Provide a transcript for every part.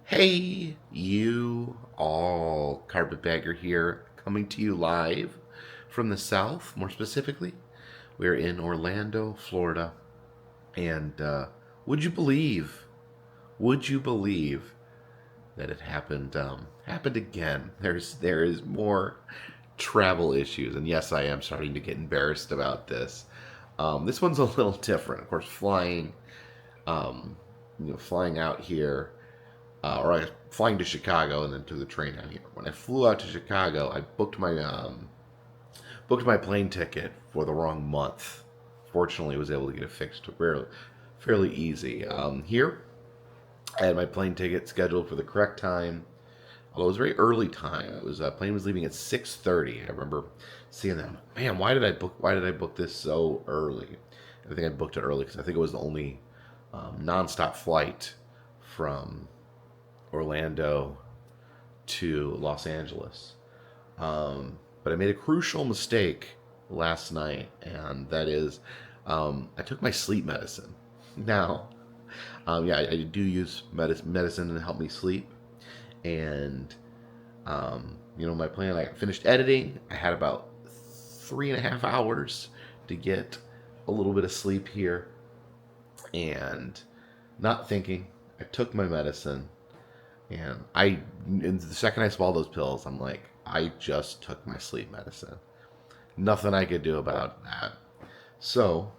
Hey, you all. Carpetbagger here, coming to you live from the South, more specifically. We're in Orlando, Florida. And would you believe, would you believe that it happened again? There is more travel issues. And yes, I am starting to get embarrassed about this. This one's a little different. Of course, flying out here or I was flying to Chicago and then took the train down here. When I flew out to Chicago, I booked my plane ticket for the wrong month. Fortunately, I was able to get it fixed fairly easy. Here, I had my plane ticket scheduled for the correct time. Although it was a very early time. It was plane was leaving at 6:30. I remember seeing that. Man, why did I book this so early? I think I booked it early because I think it was the only nonstop flight from Orlando to Los Angeles. But I made a crucial mistake last night, and that is I took my sleep medicine. Now, yeah, I do use medicine to help me sleep, and my plan. I finished editing. I had about 3.5 hours to get a little bit of sleep here, and not thinking, I took my medicine, and the second I swallowed those pills, I'm like, I just took my sleep medicine. Nothing I could do about that. So,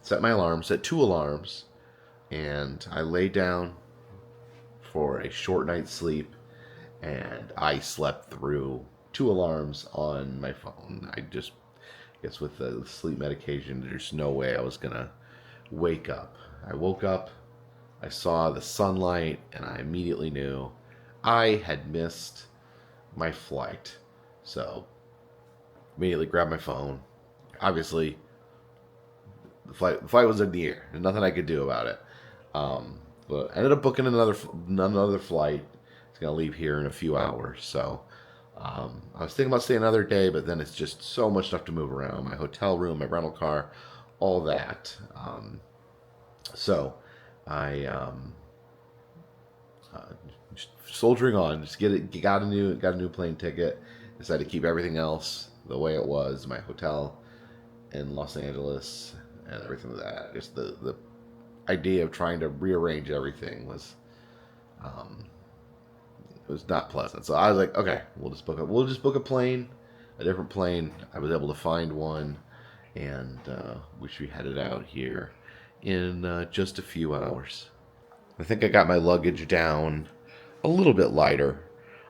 set my alarm, set two alarms, and I lay down for a short night's sleep, and I slept through two alarms on my phone. I just guess with the sleep medication, there's no way I was gonna wake up. I woke up, I saw the sunlight, and I immediately knew I had missed my flight. So, immediately grabbed my phone. Obviously, the flight was in the air. There's nothing I could do about it. But I ended up booking another flight. It's gonna leave here in a few hours. So, I was thinking about staying another day, but then it's just so much stuff to move around. My hotel room, my rental car, all that. So I just soldiering on, just got a new plane ticket. Decided to keep everything else the way it was. My hotel in Los Angeles and everything like that. Just the idea of trying to rearrange everything um, it was not pleasant. So I was like, okay, we'll just book a different plane. I was able to find one, and we should be headed out here in just a few hours. I think I got my luggage down a little bit lighter.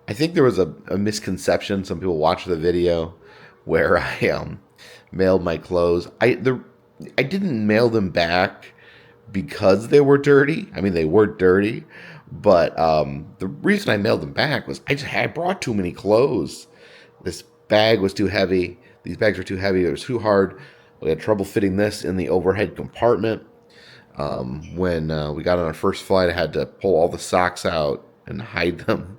I think there was a misconception. Some people watched the video where I mailed my clothes. I didn't mail them back because they were dirty. I mean, they were dirty, but the reason I mailed them back was I brought too many clothes. This bag was too heavy. These bags were too heavy. It was too hard. We had trouble fitting this in the overhead compartment. When we got on our first flight, I had to pull all the socks out and hide them.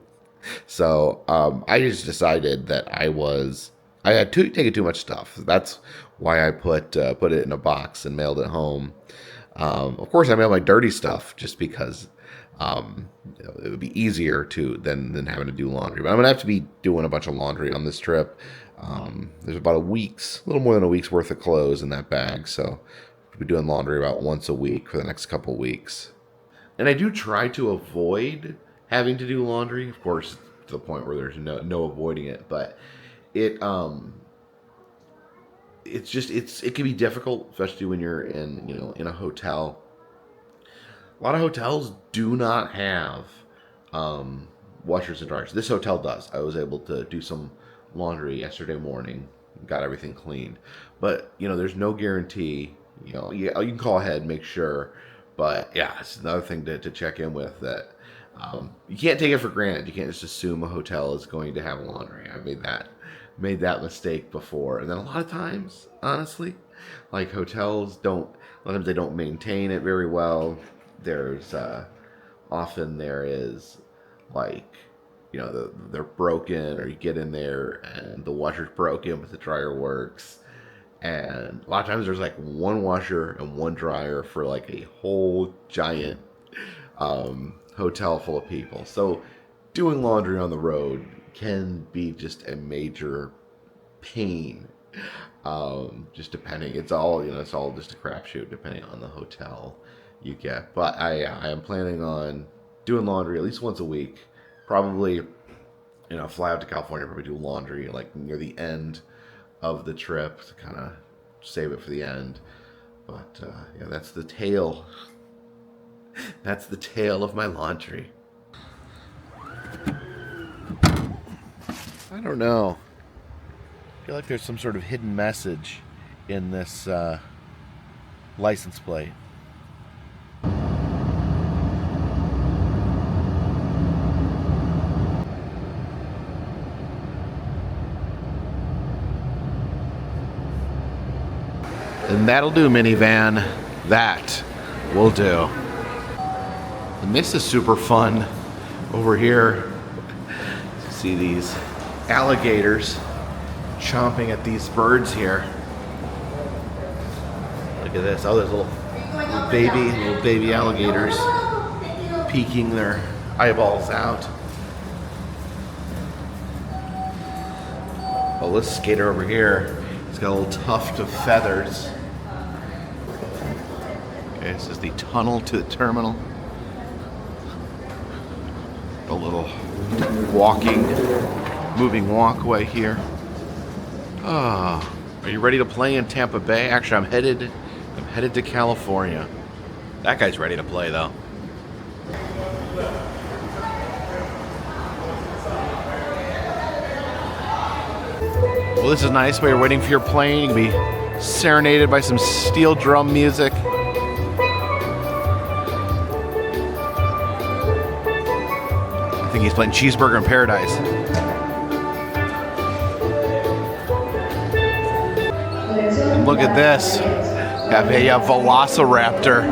So I just decided that I had taken too much stuff. That's why I put it in a box and mailed it home. Of course, I mailed my dirty stuff just because it would be easier than having to do laundry. But I'm gonna have to be doing a bunch of laundry on this trip. There's about a little more than a week's worth of clothes in that bag, so I'll be doing laundry about once a week for the next couple weeks. And I do try to avoid having to do laundry, of course, to the point where there's no avoiding it. But it it can be difficult, especially when you're in a hotel. A lot of hotels do not have washers and dryers. This hotel does. I was able to do some laundry yesterday morning, got everything cleaned. But there's no guarantee. You can call ahead, make sure. But yeah, it's another thing to check in with that. You can't take it for granted. You can't just assume a hotel is going to have laundry. I made that mistake before, and then a lot of times, honestly, like hotels don't. A lot of times they don't maintain it very well. There's often there is like you know, they're broken, or you get in there and the washer's broken but the dryer works. And a lot of times there's like one washer and one dryer for like a whole giant hotel full of people. So doing laundry on the road can be just a major pain. Just depending, it's all, you know, it's all just a crapshoot depending on the hotel you get. But I am planning on doing laundry at least once a week. Probably, you know, fly out to California, probably do laundry like near the end of the trip to kind of save it for the end. But yeah, that's the tale. That's the tale of my laundry. I don't know. I feel like there's some sort of hidden message in this license plate. And that'll do, minivan. That will do. And this is super fun over here. You see these alligators chomping at these birds here. Look at this. Oh, there's little baby alligators peeking their eyeballs out. Oh, this skater over here, he's got a little tuft of feathers. Okay, this is the tunnel to the terminal. A little moving walkway here. Oh, are you ready to play in Tampa Bay? Actually, I'm headed to California. That guy's ready to play, though. Well, this is nice. While you're waiting for your plane, you can be serenaded by some steel drum music. I think he's playing Cheeseburger in Paradise. And look at this. Have a velociraptor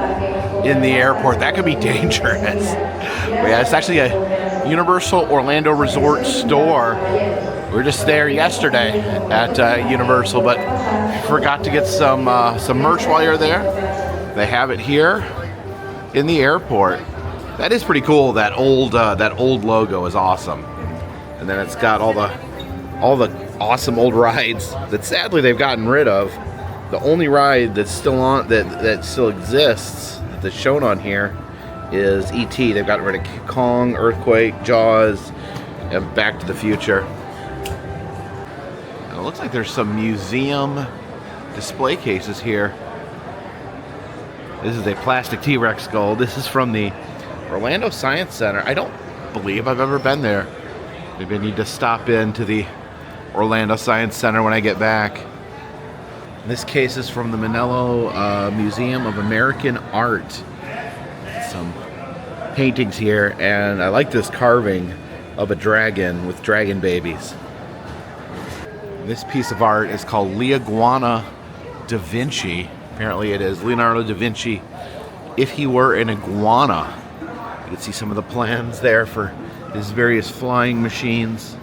in the airport. That could be dangerous. But yeah, it's actually a Universal Orlando Resort store. We were just there yesterday at Universal, but forgot to get some merch while you're there. They have it here in the airport. That is pretty cool. That old logo is awesome. And then it's got all the awesome old rides that sadly they've gotten rid of. The only ride that's still on that still exists that's shown on here is E.T. They've gotten rid of Kong, Earthquake, Jaws, and Back to the Future. And it looks like there's some museum display cases here. This is a plastic T-Rex skull. This is from the Orlando Science Center. I don't believe I've ever been there. Maybe I need to stop into the Orlando Science Center when I get back. This case is from the Manello Museum of American Art. Some paintings here, and I like this carving of a dragon with dragon babies. This piece of art is called L'Iguana da Vinci. Apparently it is Leonardo da Vinci if he were an iguana. You can see some of the plans there for his various flying machines.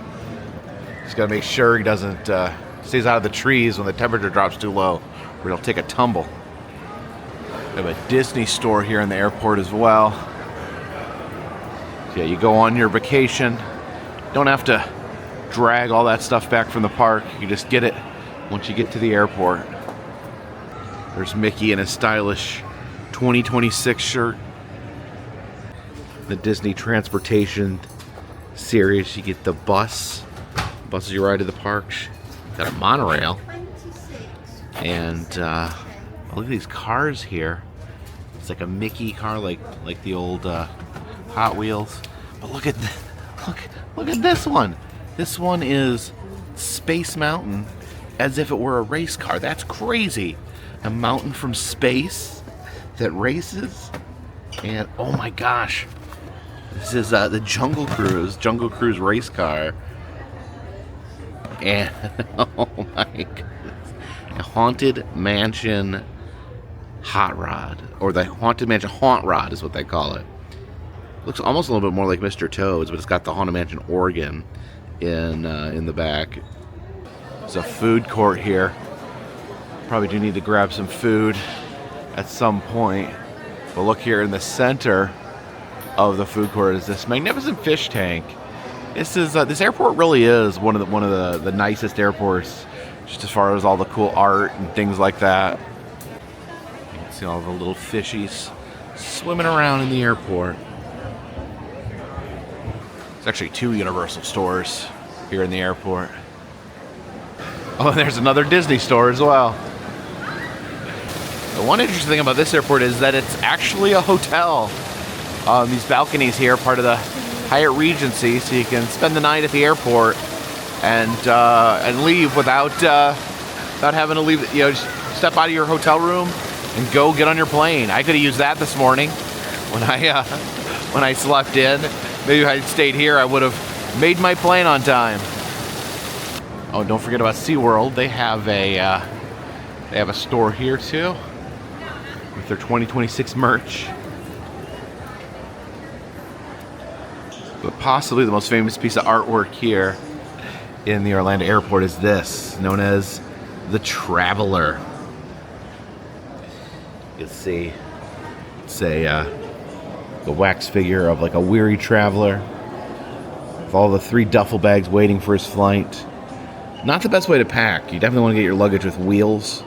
Just gotta make sure he doesn't stays out of the trees when the temperature drops too low, or he'll take a tumble. We have a Disney store here in the airport as well. So yeah, you go on your vacation. Don't have to drag all that stuff back from the park. You just get it once you get to the airport. There's Mickey in his stylish 2026 shirt. The Disney Transportation series, you get the buses you ride to the parks. Got a monorail. And look at these cars here. It's like a Mickey car, like the old Hot Wheels. But look at this one. This one is Space Mountain, as if it were a race car. That's crazy. A mountain from space that races. And oh my gosh, this is the Jungle Cruise race car. And oh my goodness, a Haunted Mansion hot rod, or the Haunted Mansion haunt rod is what they call it. Looks almost a little bit more like Mr. Toad's, but it's got the Haunted Mansion organ in the back. There's a food court here. Probably do need to grab some food at some point. But look here in the center of the food court is this magnificent fish tank. This is this airport really is one of the nicest airports, just as far as all the cool art and things like that. You can see all the little fishies swimming around in the airport. There's actually 2 Universal stores here in the airport. Oh, and there's another Disney store as well. The one interesting thing about this airport is that it's actually a hotel. These balconies here are part of the Hyatt Regency, so you can spend the night at the airport and leave without having to leave. You know, just step out of your hotel room and go get on your plane. I could have used that this morning when I slept in. Maybe if I had stayed here, I would have made my plane on time. Oh, don't forget about SeaWorld. They have a store here too with their 2026 merch. But possibly the most famous piece of artwork here in the Orlando airport is this, known as the Traveler. You can see it's the wax figure of like a weary traveler with all the 3 duffel bags waiting for his flight. Not the best way to pack. You definitely want to get your luggage with wheels.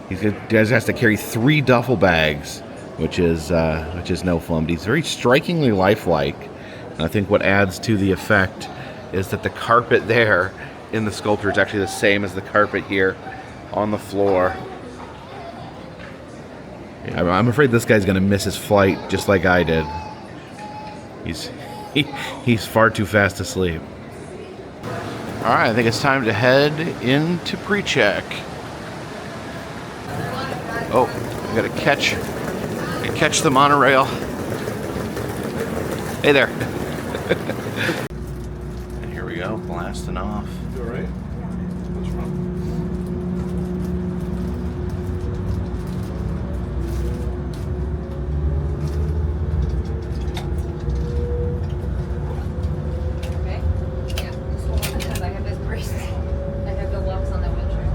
He has to carry 3 duffel bags, which is no fun. But he's very strikingly lifelike. And I think what adds to the effect is that the carpet there in the sculpture is actually the same as the carpet here on the floor. Yeah, I'm afraid this guy's going to miss his flight just like I did. He's far too fast asleep. All right, I think it's time to head into pre-check. Oh, I gotta catch the monorail. Hey there. And here we go, blasting off. You all right? What's wrong? Okay. Yeah. So because I have this brace, I have the locks on the wheelchair.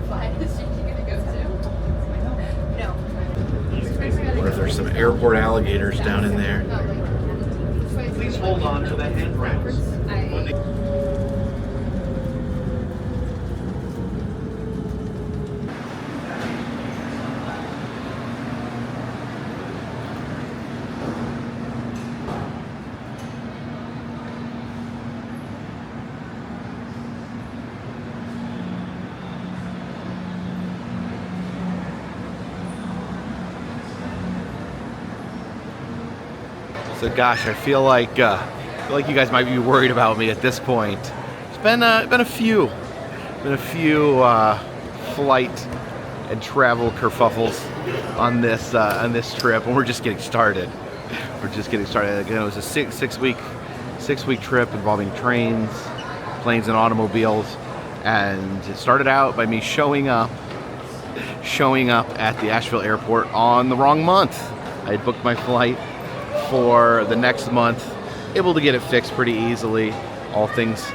Fine. Is she gonna go too? No. I wonder if there's some airport alligators down in there. Please hold on to the handrails. So gosh, I feel like you guys might be worried about me at this point. It's been a few flight and travel kerfuffles on this trip, and we're just getting started. Again, it was a six week trip involving trains, planes, and automobiles, and it started out by me showing up at the Asheville airport on the wrong month. I had booked my flight for the next month, able to get it fixed pretty easily, all things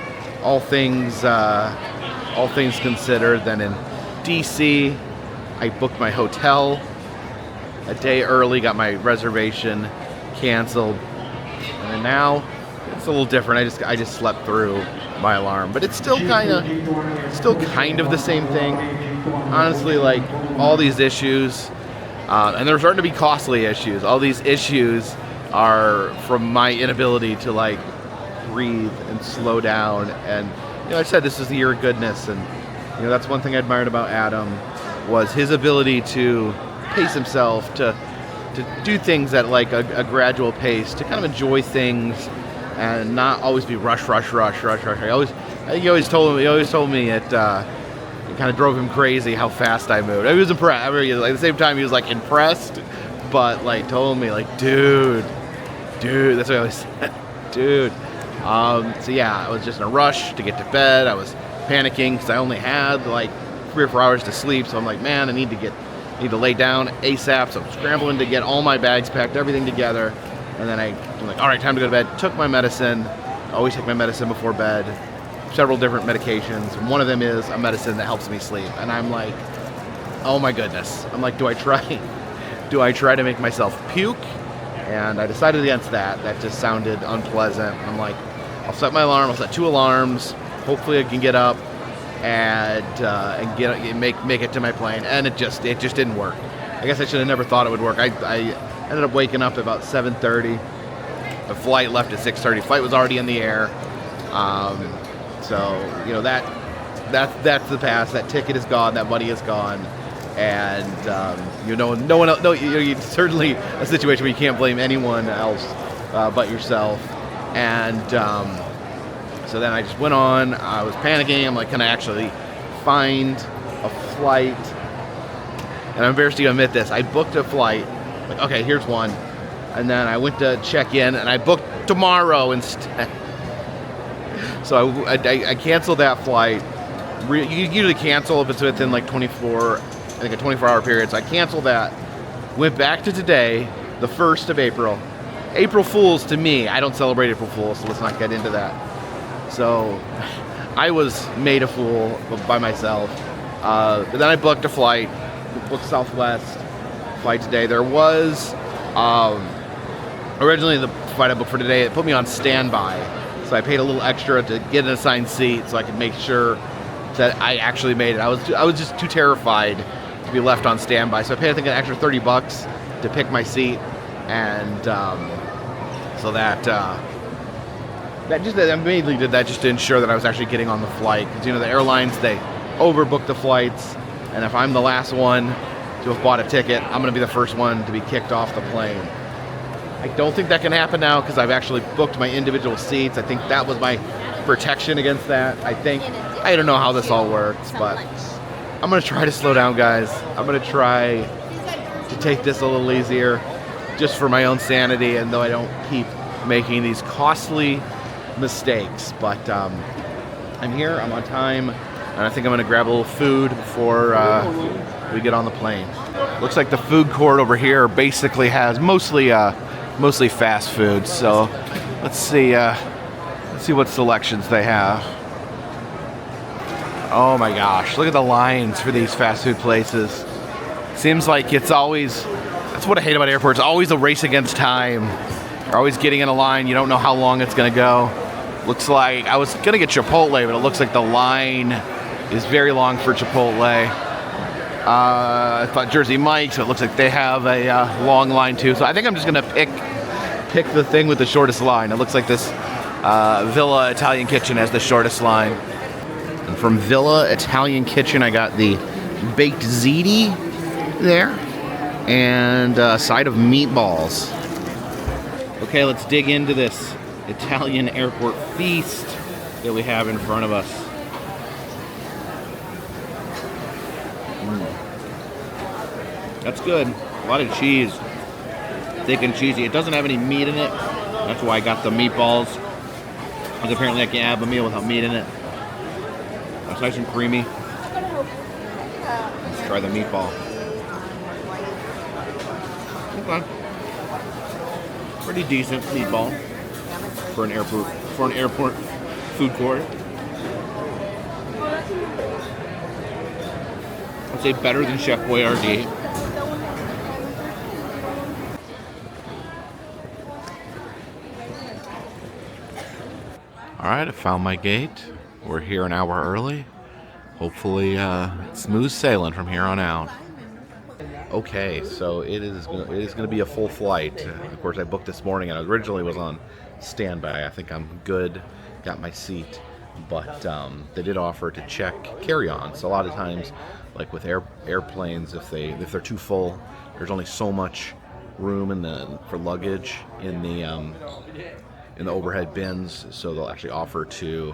considered. Then in DC, I booked my hotel a day early, got my reservation canceled, and then now it's a little different. I just slept through my alarm, but it's still kind of the same thing. Honestly, like all these issues, and they're starting to be costly issues. All these issues are from my inability to like breathe and slow down. And I said this is the year of goodness, and that's one thing I admired about Adam, was his ability to pace himself, to do things at like a gradual pace, to kind of enjoy things and not always be rush. He always told me it kind of drove him crazy how fast I moved. He was impressed. At the same time, he was like impressed, but like told me like, dude, that's what I always said, dude. So yeah, I was just in a rush to get to bed. I was panicking because I only had like 3 or 4 hours to sleep. So I'm like, man, I need to need to lay down ASAP. So I'm scrambling to get all my bags packed, everything together. And then I'm like, all right, time to go to bed. Took my medicine. Always take my medicine before bed. Several different medications. And one of them is a medicine that helps me sleep. And I'm like, oh my goodness. I'm like, do I try to make myself puke? And I decided against that. That just sounded unpleasant. I'm like, I'll set my alarm. I'll set 2 alarms. Hopefully I can get up and make it to my plane. And it just didn't work. I guess I should have never thought it would work. I ended up waking up at about 7:30. The flight left at 6:30. Flight was already in the air. So you know that's the past. That ticket is gone. That money is gone. And you know, no one else. No, it's certainly a situation where you can't blame anyone else but yourself. And so then I just went on. I was panicking. I'm like, can I actually find a flight? And I'm embarrassed to admit this. I booked a flight. Like, okay, here's one. And then I went to check in, and I booked tomorrow instead. So I canceled that flight. You usually cancel if it's within like 24, I think a 24-hour period. So I canceled that. Went back to today, the 1st of April. April Fools to me. I don't celebrate April Fools, so let's not get into that. So I was made a fool by myself. But then I booked a flight. Booked Southwest flight today. There was originally the flight I booked for today. It put me on standby, so I paid a little extra to get an assigned seat so I could make sure that I actually made it. I was just too terrified to be left on standby, so I paid I think an extra $30 to pick my seat, and so that I mainly did that just to ensure that I was actually getting on the flight, because you know the airlines, they overbook the flights. And if I'm the last one to have bought a ticket, I'm going to be the first one to be kicked off the plane. I don't think that can happen now because I've actually booked my individual seats. I think that was my protection against that. I don't know how this all works, but I'm going to try to slow down, guys. I'm going to try to take this a little easier just for my own sanity, and though I don't keep making these costly mistakes. But I'm here, I'm on time. And I think I'm going to grab a little food before we get on the plane. Looks like the food court over here basically has mostly fast food. So let's see what selections they have. Oh my gosh, look at the lines for these fast food places. Seems like it's always, that's what I hate about airports, always a race against time. You're always getting in a line, you don't know how long it's going to go. Looks like, I was going to get Chipotle, but it looks like the line is very long for Chipotle. I thought Jersey Mike's, so it looks like they have a long line too. So I think I'm just gonna pick the thing with the shortest line. It looks like this Villa Italian Kitchen has the shortest line. And from Villa Italian Kitchen, I got the baked ziti there and a side of meatballs. Okay, let's dig into this Italian airport feast that we have in front of us. That's good. A lot of cheese. Thick and cheesy. It doesn't have any meat in it. That's why I got the meatballs. Because apparently I can't have a meal without meat in it. It's nice and creamy. Let's try the meatball. Okay. Pretty decent meatball for an airport food court. I'd say better than Chef Boyardee. Alright, I found my gate. We're here an hour early. Hopefully, smooth sailing from here on out. Okay, so it is going to be a full flight. Of course, I booked this morning, and I originally was on standby. I think I'm good, got my seat, but they did offer to check carry-on. So a lot of times, like with airplanes, if they're too full, there's only so much room for luggage in the overhead bins, so they'll actually offer to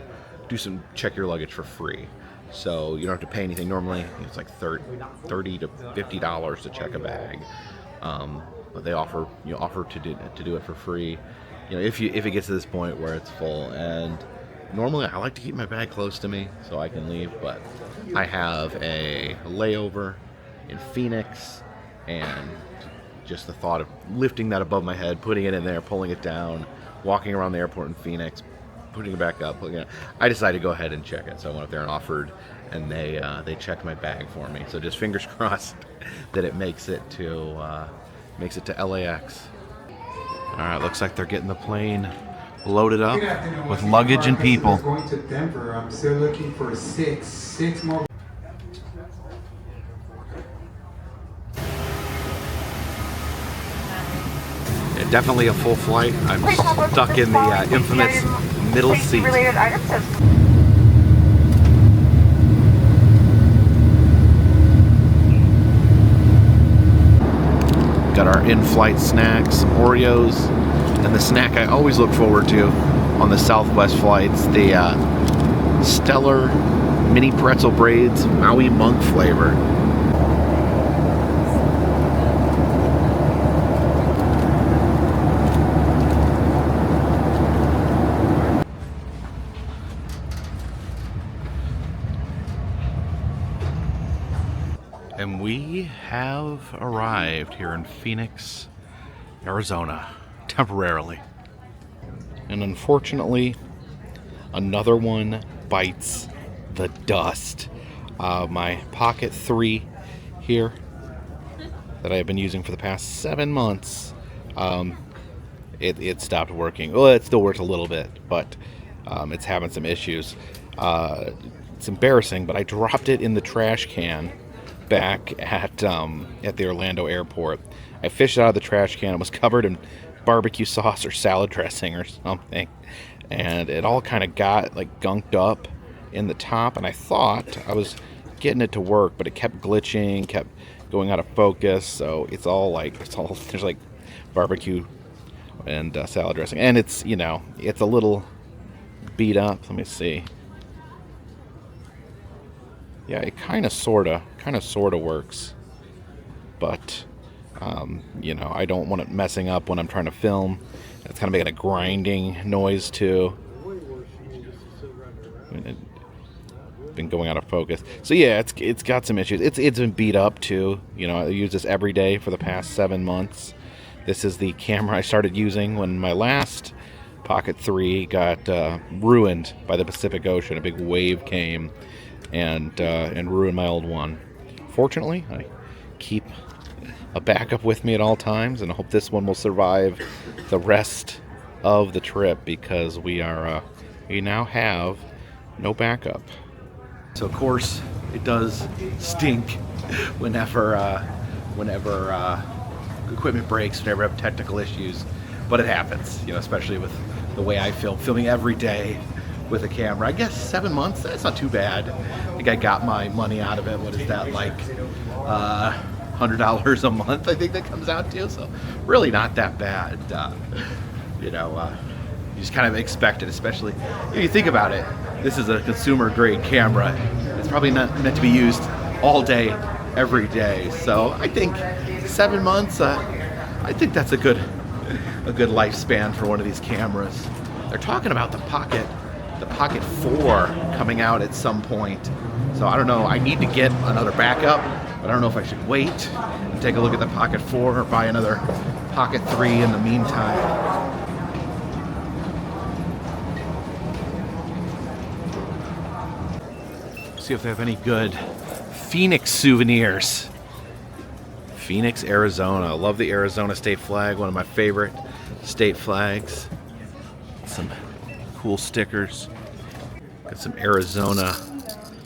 check your luggage for free. So you don't have to pay anything. Normally it's like $30 to $50 to check a bag, but they offer to do it for free. You know, if it gets to this point where it's full. And normally I like to keep my bag close to me so I can leave, but I have a layover in Phoenix, and just the thought of lifting that above my head, putting it in there, pulling it down, walking around the airport in Phoenix, putting it back up. I decided to go ahead and check it, so I went up there and offered, and they checked my bag for me. So just fingers crossed that it makes it to LAX. All right, looks like they're getting the plane loaded up with luggage and people. We're going to Denver. I'm still looking for six more. Yeah, definitely a full flight. I'm stuck in the infamous middle seat. Got our in-flight snacks, some Oreos, and the snack I always look forward to on the Southwest flights, the Stellar Mini Pretzel Braids Maui Monk flavor. And we have arrived here in Phoenix, Arizona, temporarily. And unfortunately, another one bites the dust. My Pocket 3 here that I've been using for the past 7 months, it stopped working. Well, it still works a little bit, but it's having some issues. It's embarrassing, but I dropped it in the trash can back at the Orlando airport. I fished it out of the trash can. It was covered in barbecue sauce or salad dressing or something, and it all kind of got like gunked up in the top, and I thought I was getting it to work, but it kept glitching, kept going out of focus. So it's all there's like barbecue and salad dressing, and it's it's a little beat up. Let me see. Yeah, it kind of sorta works, but I don't want it messing up when I'm trying to film. It's kind of making a grinding noise too. It's been going out of focus. So yeah, it's got some issues. It's been beat up too. I use this every day for the past 7 months. This is the camera I started using when my last Pocket 3 got ruined by the Pacific Ocean. A big wave came and ruined my old one. Fortunately, I keep a backup with me at all times, and I hope this one will survive the rest of the trip, because we now have no backup. So of course it does stink whenever equipment breaks, whenever I have technical issues, but it happens, especially with the way I filming every day with a camera. I guess 7 months, that's not too bad. I think I got my money out of it. What is that, like $100 a month, I think that comes out to? So really not that bad. You just kind of expect it, especially if you think about it. This is a consumer grade camera. It's probably not meant to be used all day, every day. So I think 7 months, I think that's a good lifespan for one of these cameras. They're talking about the Pocket 4 coming out at some point. So I don't know, I need to get another backup, but I don't know if I should wait and take a look at the Pocket 4 or buy another Pocket 3 in the meantime. See if they have any good Phoenix souvenirs. Phoenix, Arizona. I love the Arizona state flag, one of my favorite state flags. Some cool stickers. Got some Arizona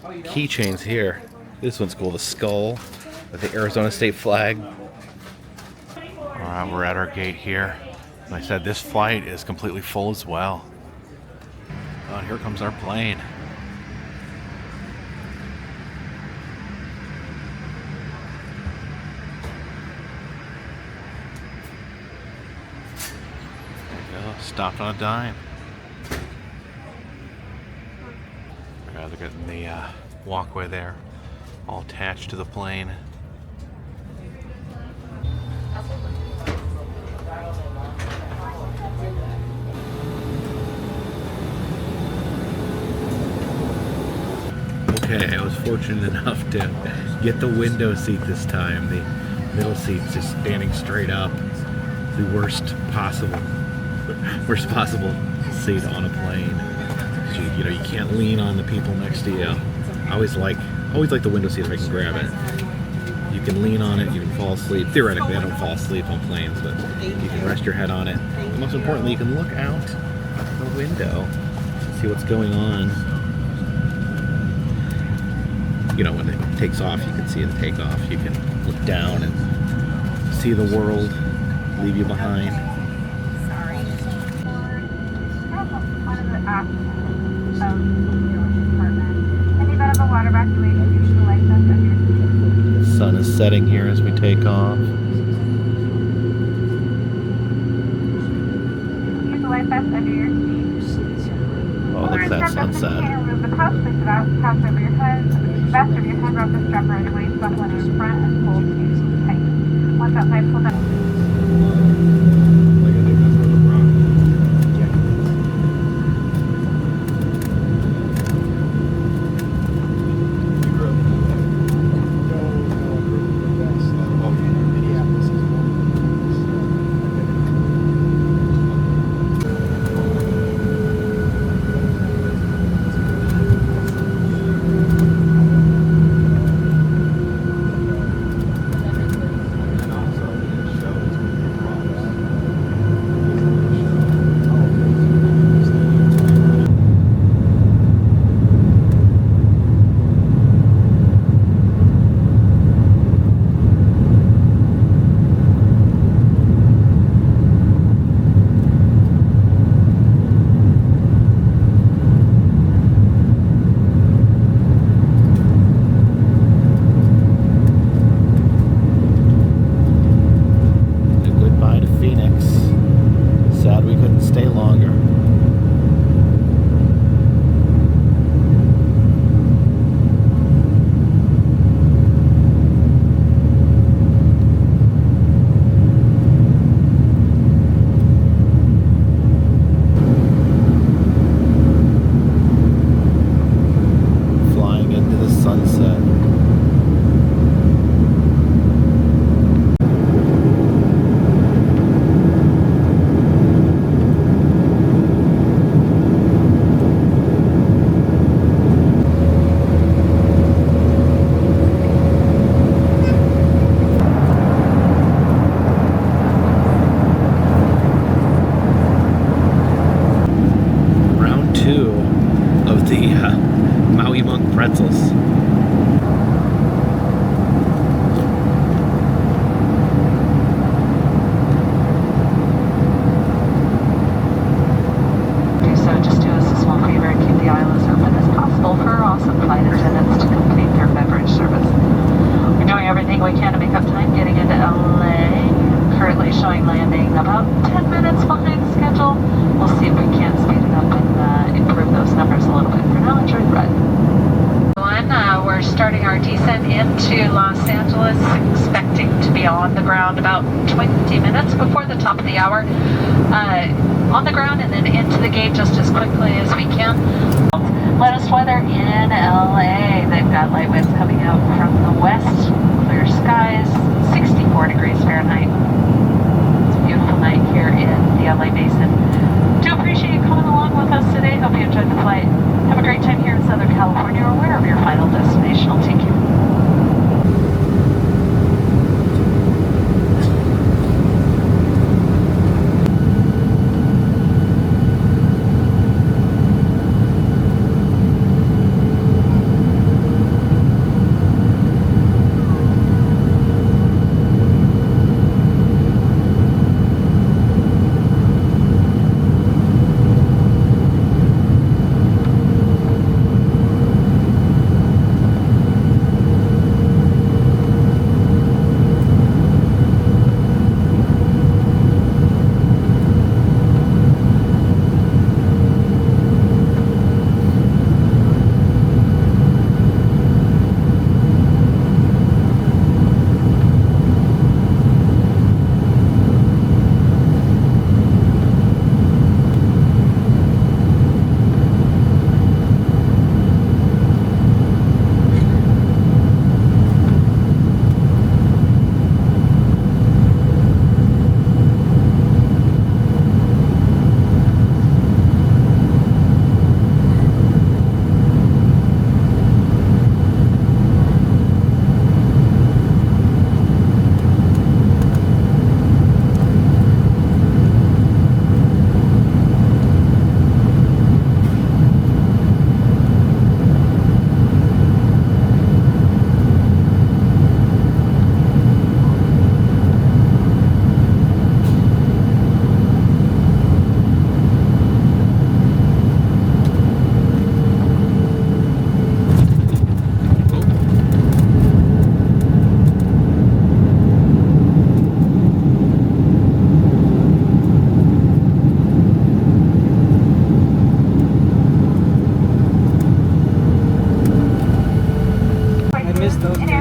keychains here. This one's cool, the skull with the Arizona state flag. Alright, we're at our gate here. Like I said, this flight is completely full as well. Oh, here comes our plane. There you go, stopped on a dime. They're getting the walkway there, all attached to the plane. Okay, I was fortunate enough to get the window seat this time. The middle seat's just standing straight up. The worst possible seat on a plane. You know, you can't lean on the people next to you. I always like the window seat if I can grab it. You can lean on it, you can fall asleep. Theoretically, I don't fall asleep on planes, but you can rest your head on it. And most importantly, you can look out the window, see what's going on. You know, when it takes off, you can see the takeoff. You can look down and see the world leave you behind. Sorry. The sun is setting here as we take off. Oh, look at that sunset. Stay longer. Flying into the sunset. Pretzels. So just do us a small favor and keep the aisle as open as possible for our awesome flight attendants to complete their beverage service. We're doing everything we can to make up time getting into LA. Currently showing landing about 10 minutes behind schedule. We'll see if we can speed it up and improve those numbers a little bit. For now, enjoy the ride. We're starting our descent into Los Angeles, expecting to be on the ground about 20 minutes before the top of the hour. On the ground and then into the gate just as quickly as we can. Latest weather in LA. They've got light winds coming out from the west, clear skies, 64 degrees Fahrenheit. It's a beautiful night here in the LA Basin. Do appreciate you coming along with us today. Hope you enjoyed the flight. Have a great time here in Southern California or wherever your final destination will take you.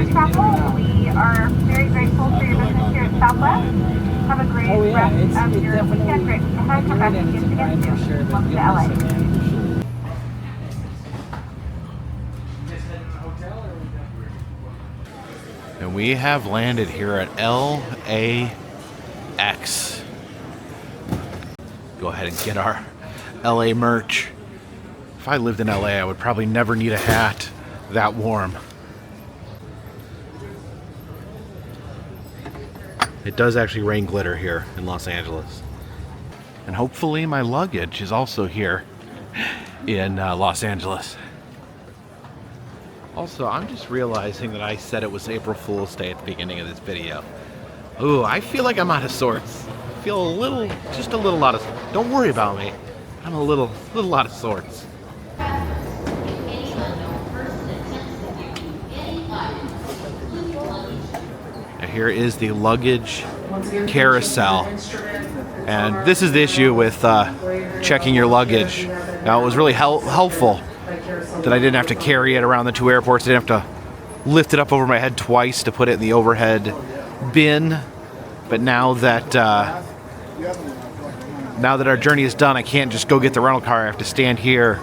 air travel. We are very grateful for your business here at Southwest. Have a great rest of your weekend. Great to have come back and see us again soon. Welcome to LA. And we have landed here at LAX. Go ahead and get our LA merch. If I lived in LA, I would probably never need a hat that warm. It does actually rain glitter here in Los Angeles. And hopefully my luggage is also here in Los Angeles. Also, I'm just realizing that I said it was April Fool's Day at the beginning of this video. Ooh, I feel like I'm out of sorts. I feel just a little out of, don't worry about me. I'm a little out of sorts. Now here is the luggage carousel. And this is the issue with checking your luggage. Now, it was really helpful that I didn't have to carry it around the two airports. I didn't have to lift it up over my head twice to put it in the overhead bin. But now that our journey is done, I can't just go get the rental car. I have to stand here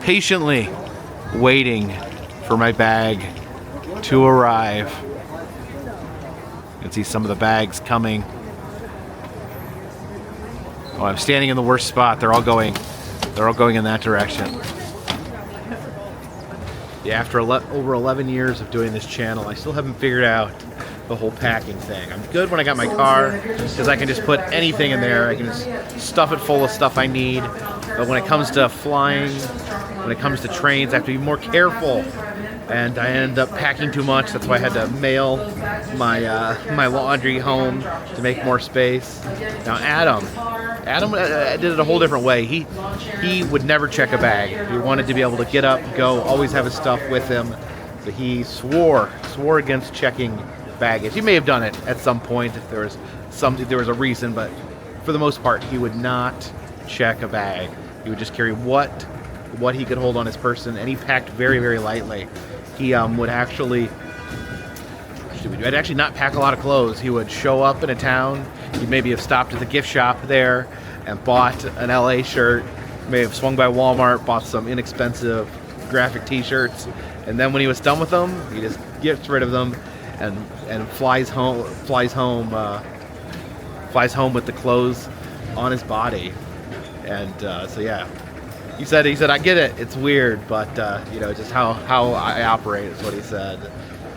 patiently waiting for my bag to arrive. You can see some of the bags coming. Oh, I'm standing in the worst spot. They're all going in that direction. Yeah, after over 11 years of doing this channel, I still haven't figured out the whole packing thing. I'm good when I got my car because I can just put anything in there. I can just stuff it full of stuff I need. But when it comes to flying, when it comes to trains, I have to be more careful. And I end up packing too much. That's why I had to mail my laundry home to make more space. Now Adam did it a whole different way. He would never check a bag. He wanted to be able to get up, go, always have his stuff with him. But he swore against checking baggage. He may have done it at some point if there was a reason, but for the most part, he would not check a bag. He would just carry what he could hold on his person, and he packed very, very lightly. He would actually not pack a lot of clothes. He would show up in a town. He'd maybe have stopped at the gift shop there and bought an LA shirt. May have swung by Walmart, bought some inexpensive graphic t-shirts, and then when he was done with them, he just gets rid of them and flies home with the clothes on his body. And so yeah. He said, I get it, it's weird, but just how I operate is what he said.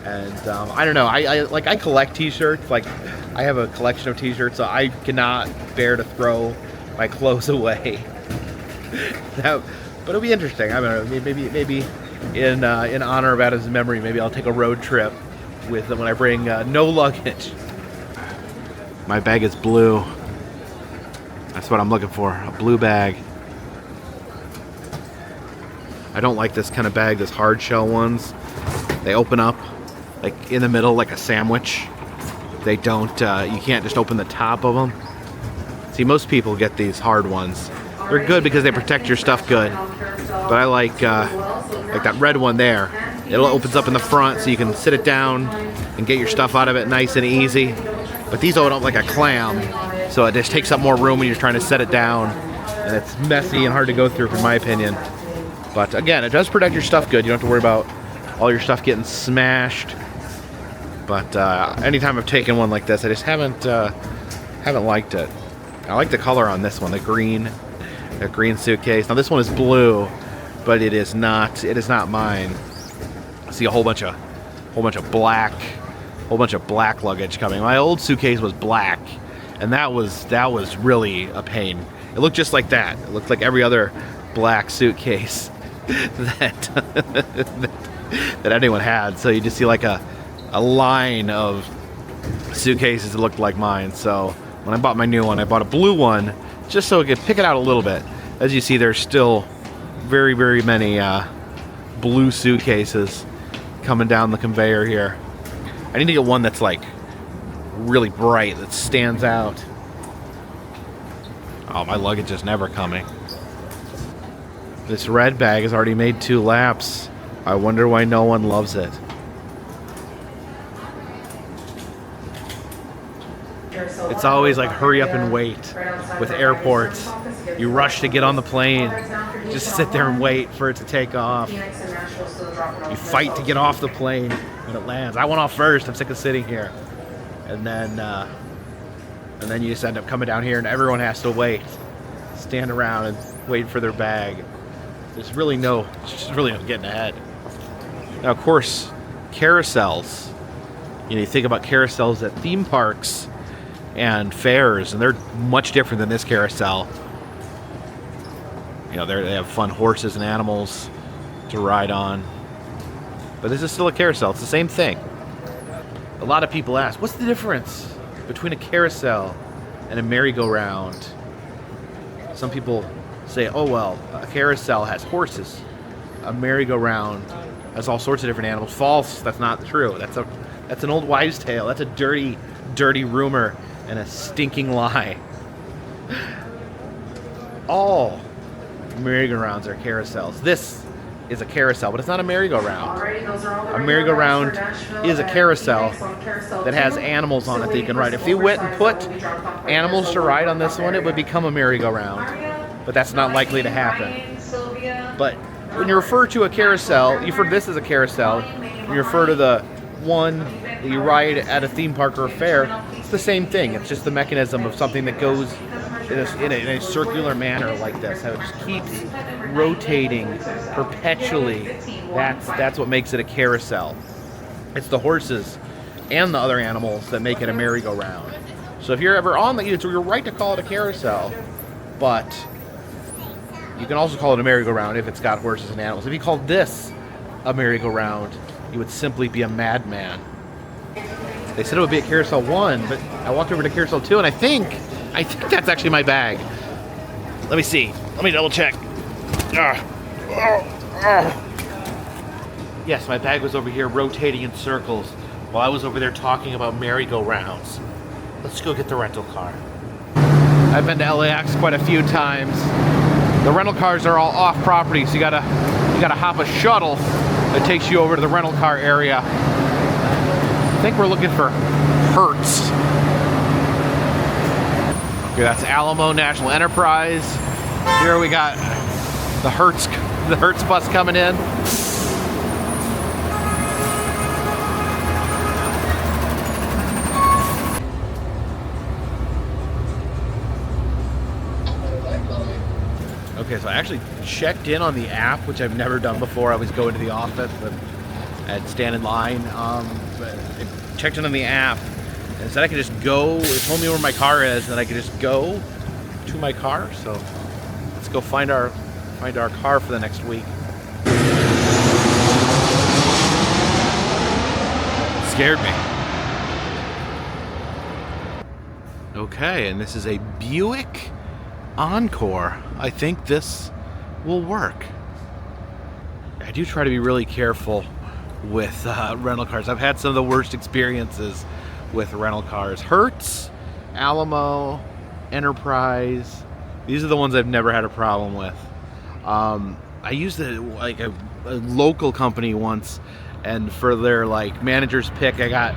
And I don't know, I collect t-shirts. Like, I have a collection of t-shirts, so I cannot bear to throw my clothes away. But it'll be interesting. I don't know, maybe in honor of Adam's memory, maybe I'll take a road trip with when I bring no luggage. My bag is blue. That's what I'm looking for, a blue bag. I don't like this kind of bag, this hard shell ones. They open up like in the middle like a sandwich. They don't, you can't just open the top of them. See, most people get these hard ones. They're good because they protect your stuff good. But I like that red one there. It opens up in the front so you can sit it down and get your stuff out of it nice and easy. But these open up like a clam, so it just takes up more room when you're trying to set it down. And it's messy and hard to go through, in my opinion. But again, it does protect your stuff good. You don't have to worry about all your stuff getting smashed. But anytime I've taken one like this, I just haven't liked it. I like the color on this one, the green suitcase. Now this one is blue, but it is not mine. I see a whole bunch of black luggage coming. My old suitcase was black, and that was really a pain. It looked just like that. It looked like every other black suitcase that anyone had. So you just see like a line of suitcases that looked like mine. So when I bought my new one, I bought a blue one just so I could pick it out a little bit. As you see, there's still very, very many blue suitcases coming down the conveyor here. I need to get one that's like really bright, that stands out. Oh, my luggage is never coming. This red bag has already made 2 laps. I wonder why no one loves it. It's always like hurry up and wait with airports. You rush to get on the plane, just sit there and wait for it to take off. You fight to get off the plane when it lands. I went off first. I'm sick of sitting here. And then you just end up coming down here and everyone has to wait. Stand around and wait for their bag. There's really no getting ahead. Now, of course, carousels. You think about carousels at theme parks and fairs, and they're much different than this carousel. They have fun horses and animals to ride on. But this is still a carousel. It's the same thing. A lot of people ask, what's the difference between a carousel and a merry-go-round? Some people say, oh, well, a carousel has horses. A merry-go-round has all sorts of different animals. False. That's not true. That's an old wives' tale. That's a dirty, dirty rumor and a stinking lie. All merry-go-rounds are carousels. This is a carousel, but it's not a merry-go-round. A merry-go-round is a carousel that has animals on it that you can ride. If you went and put animals to ride on this one, it would become a merry-go-round. But that's not likely to happen. But when you refer to a carousel, you refer to this as a carousel, you refer to the one that you ride at a theme park or a fair, it's the same thing. It's just the mechanism of something that goes in a circular manner like this. How it just keeps rotating perpetually. That's what makes it a carousel. It's the horses and the other animals that make it a merry-go-round. So if you're ever on you're right to call it a carousel, but you can also call it a merry-go-round if it's got horses and animals. If you called this a merry-go-round, you would simply be a madman. They said it would be at Carousel 1, but I walked over to Carousel 2, and I think that's actually my bag. Let me see. Let me double check. Yes, my bag was over here rotating in circles while I was over there talking about merry-go-rounds. Let's go get the rental car. I've been to LAX quite a few times. The rental cars are all off property, so you gotta hop a shuttle that takes you over to the rental car area. I think we're looking for Hertz. Okay, that's Alamo National Enterprise. Here we got the Hertz bus coming in. Okay, so I actually checked in on the app, which I've never done before. I always go into the office and stand in line. But I checked in on the app and it said I could just go. It told me where my car is, and I could just go to my car. So let's go find our car for the next week. It scared me. Okay, and this is a Buick Encore. I think this will work. I do try to be really careful with rental cars. I've had some of the worst experiences with rental cars. Hertz, Alamo, Enterprise. These are the ones I've never had a problem with. I used a local company once, and for their manager's pick, I got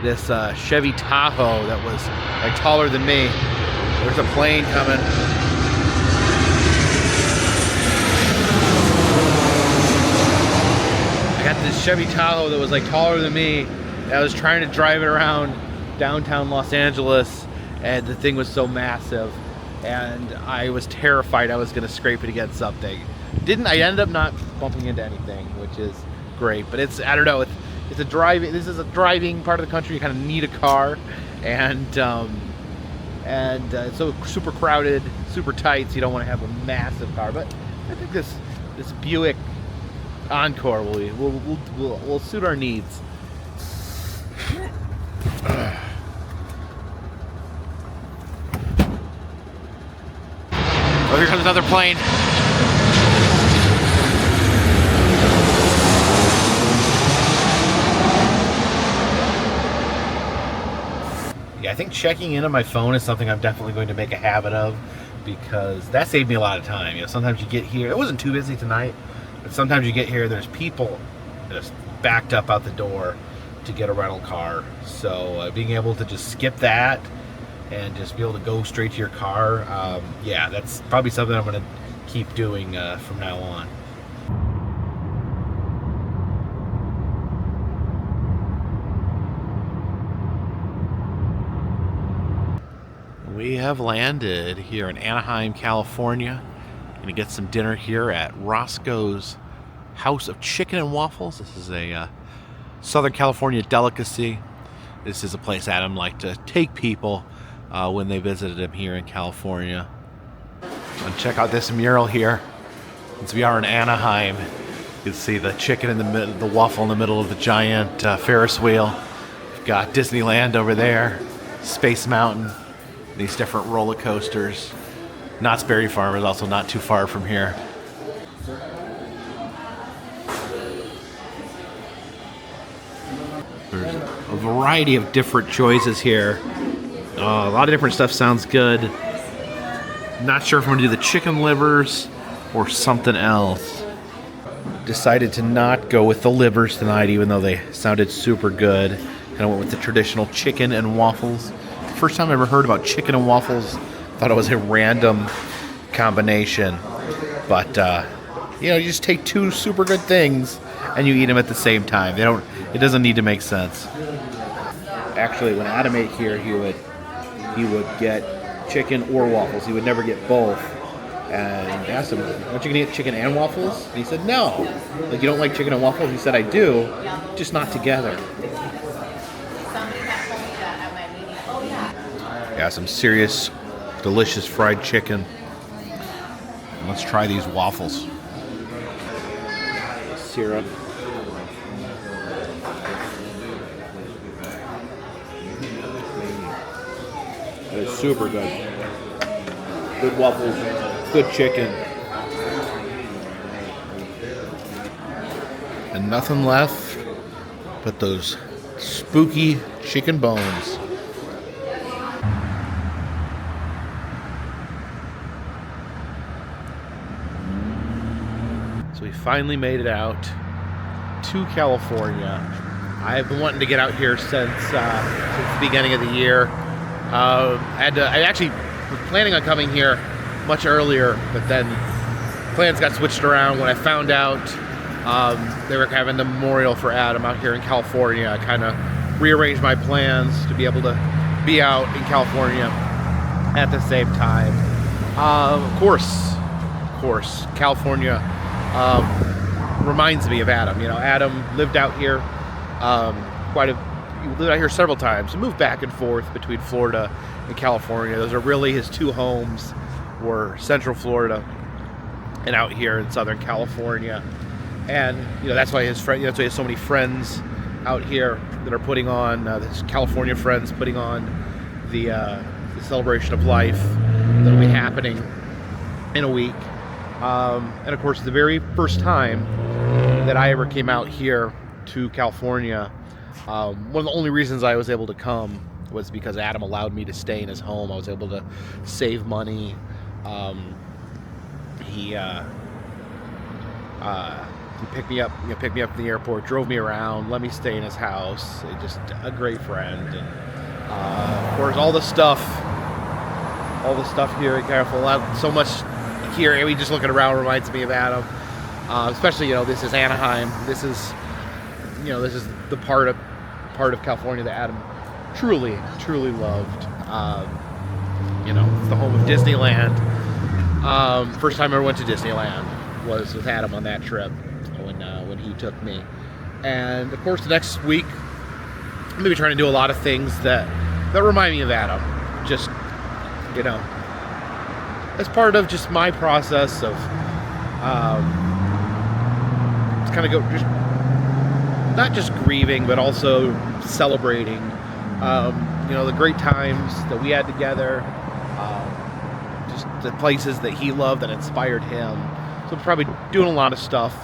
this Chevy Tahoe that was taller than me. There's a plane coming. I got this Chevy Tahoe that was taller than me. I was trying to drive it around downtown Los Angeles, and the thing was so massive, and I was terrified I was going to scrape it against something. I ended up not bumping into anything, which is great. But I don't know. It's a driving. This is a driving part of the country. You kind of need a car, and it's so super crowded, super tight, so you don't want to have a massive car. But I think this Buick Encore will suit our needs. Oh, here comes another plane. Yeah, I think checking in on my phone is something I'm definitely going to make a habit of, because that saved me a lot of time. Sometimes you get here, it wasn't too busy tonight, but sometimes you get here, there's people just backed up out the door to get a rental car. So being able to just skip that and just be able to go straight to your car. Yeah, that's probably something I'm going to keep doing from now on. We have landed here in Anaheim, California. Gonna get some dinner here at Roscoe's House of Chicken and Waffles. This is a Southern California delicacy. This is a place Adam liked to take people when they visited him here in California. And check out this mural here. Since we are in Anaheim, you can see the chicken in the middle, the waffle in the middle of the giant Ferris wheel. We've got Disneyland over there, Space Mountain, these different roller coasters. Knott's Berry Farm is also not too far from here. There's a variety of different choices here. A lot of different stuff sounds good. Not sure if I'm gonna do the chicken livers or something else. Decided to not go with the livers tonight, even though they sounded super good. Kind of went with the traditional chicken and waffles. First time I ever heard about chicken and waffles. Thought it was a random combination, but you know, you just take two super good things and you eat them at the same time. It doesn't need to make sense. Actually, when Adam ate here, he would get chicken or waffles. He would never get both. And I asked him, "Aren't you gonna get chicken and waffles?" And he said, "No. Like, you don't like chicken and waffles?" He said, "I do, just not together." Yeah, some serious, delicious fried chicken. And let's try these waffles. Syrup. That is super good. Good waffles, good chicken. And nothing left but those spooky chicken bones. So we finally made it out to California. I've been wanting to get out here since the beginning of the year. I actually was planning on coming here much earlier, but then plans got switched around when I found out they were having the memorial for Adam out here in California. I kind of rearranged my plans to be able to be out in California at the same time. Of course, California reminds me of Adam. You know, Adam lived out here he lived out here several times. He moved back and forth between Florida and California. Those are really his two homes, were Central Florida and out here in Southern California. And you know, that's why that's why he has so many friends out here that are putting on this California friends putting on the celebration of life that'll be happening in a week. And of course, the very first time that I ever came out here to California, one of the only reasons I was able to come was because Adam allowed me to stay in his home. I was able to save money. He picked me up at the airport, drove me around, let me stay in his house. Just a great friend. And of course, all the stuff here in California, so much here. I mean, just looking around reminds me of Adam. Especially, you know, this is Anaheim. This is the part of California that Adam truly loved. You know, it's the home of Disneyland. First time I ever went to Disneyland was with Adam on that trip when he took me. And of course, the next week I'm gonna be trying to do a lot of things that remind me of Adam. Just, you know, as part of just my process of kind of just not just grieving, but also celebrating, you know, the great times that we had together, just the places that he loved that inspired him. So I'm probably doing a lot of stuff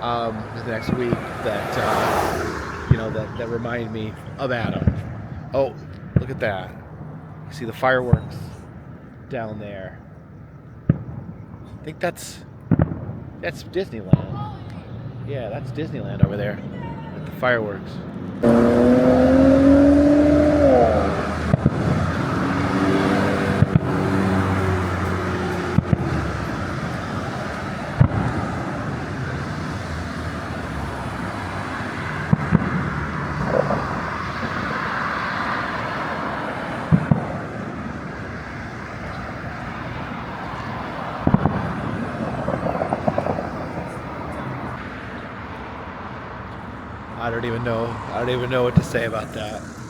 the next week that you know, that remind me of Adam. Oh, look at that! You see the fireworks down there? I think that's Disneyland. Yeah, that's Disneyland over there with the fireworks. I don't even know what to say about that.